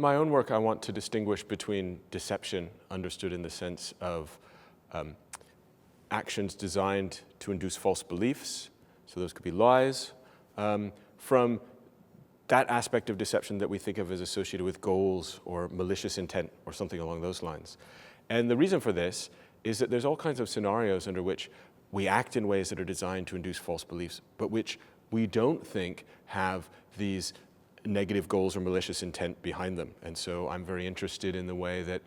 my own work, I want to distinguish between deception, understood in the sense of actions designed to induce false beliefs, so those could be lies, from that aspect of deception that we think of as associated with goals or malicious intent or something along those lines. And the reason for this is that there's all kinds of scenarios under which we act in ways that are designed to induce false beliefs, but which we don't think have these negative goals or malicious intent behind them. And so I'm very interested in the way that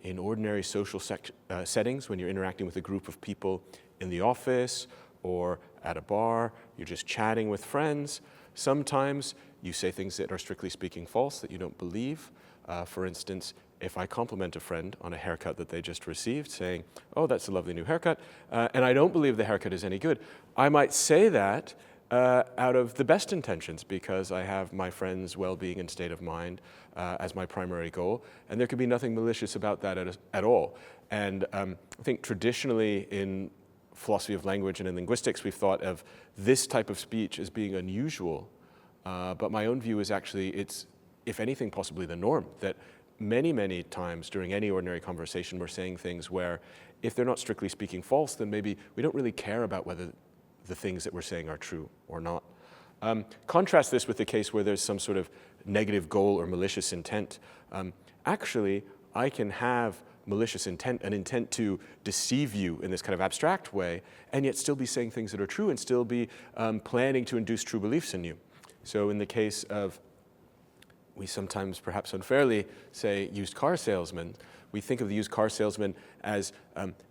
in ordinary social settings, when you're interacting with a group of people in the office or at a bar, you're just chatting with friends, sometimes you say things that are strictly speaking false, that you don't believe. For instance, if I compliment a friend on a haircut that they just received, saying, "Oh, that's a lovely new haircut," and I don't believe the haircut is any good, I might say that out of the best intentions, because I have my friend's well-being and state of mind as my primary goal, and there could be nothing malicious about that at all. And I think traditionally in philosophy of language and in linguistics, we've thought of this type of speech as being unusual, but my own view is actually it's, if anything, possibly the norm, that many, many times during any ordinary conversation we're saying things where if they're not strictly speaking false, then maybe we don't really care about whether the things that we're saying are true or not. Contrast this with the case where there's some sort of negative goal or malicious intent. Actually, I can have malicious intent, an intent to deceive you in this kind of abstract way, and yet still be saying things that are true and still be planning to induce true beliefs in you. So in the case of, we sometimes perhaps unfairly say used car salesman, we think of the used car salesman as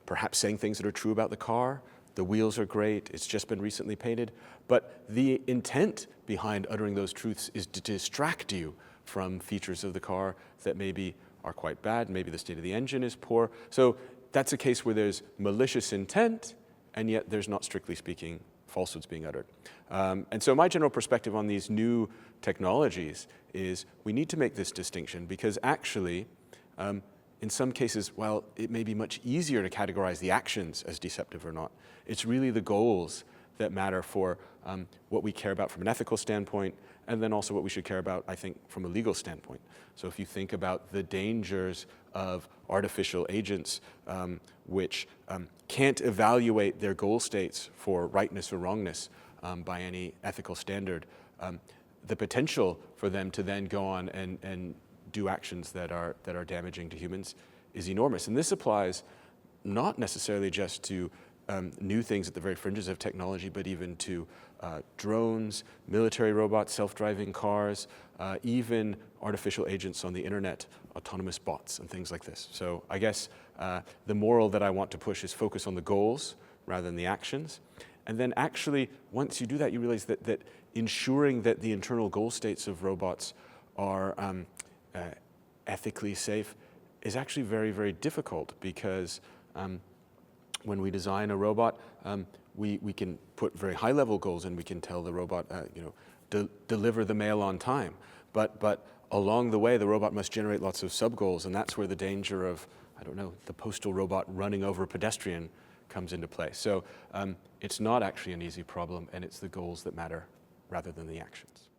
perhaps saying things that are true about the car. The wheels are great, it's just been recently painted, but the intent behind uttering those truths is to distract you from features of the car that maybe are quite bad, maybe the state of the engine is poor. So that's a case where there's malicious intent, and yet there's not, strictly speaking, falsehoods being uttered. And so my general perspective on these new technologies is we need to make this distinction, because actually, in some cases, while it may be much easier to categorize the actions as deceptive or not, it's really the goals that matter for what we care about from an ethical standpoint, and then also what we should care about, I think, from a legal standpoint. So if you think about the dangers of artificial agents which can't evaluate their goal states for rightness or wrongness by any ethical standard, the potential for them to then go on and do actions that are damaging to humans is enormous. And this applies not necessarily just to new things at the very fringes of technology, but even to drones, military robots, self-driving cars, even artificial agents on the internet, autonomous bots, and things like this. So I guess the moral that I want to push is focus on the goals rather than the actions. And then actually, once you do that, you realize that ensuring that the internal goal states of robots are ethically safe is actually very, very difficult, because when we design a robot, we can put very high-level goals, and we can tell the robot, deliver the mail on time. But along the way, the robot must generate lots of sub-goals, and that's where the danger of, I don't know, the postal robot running over a pedestrian comes into play. So it's not actually an easy problem, and it's the goals that matter rather than the actions.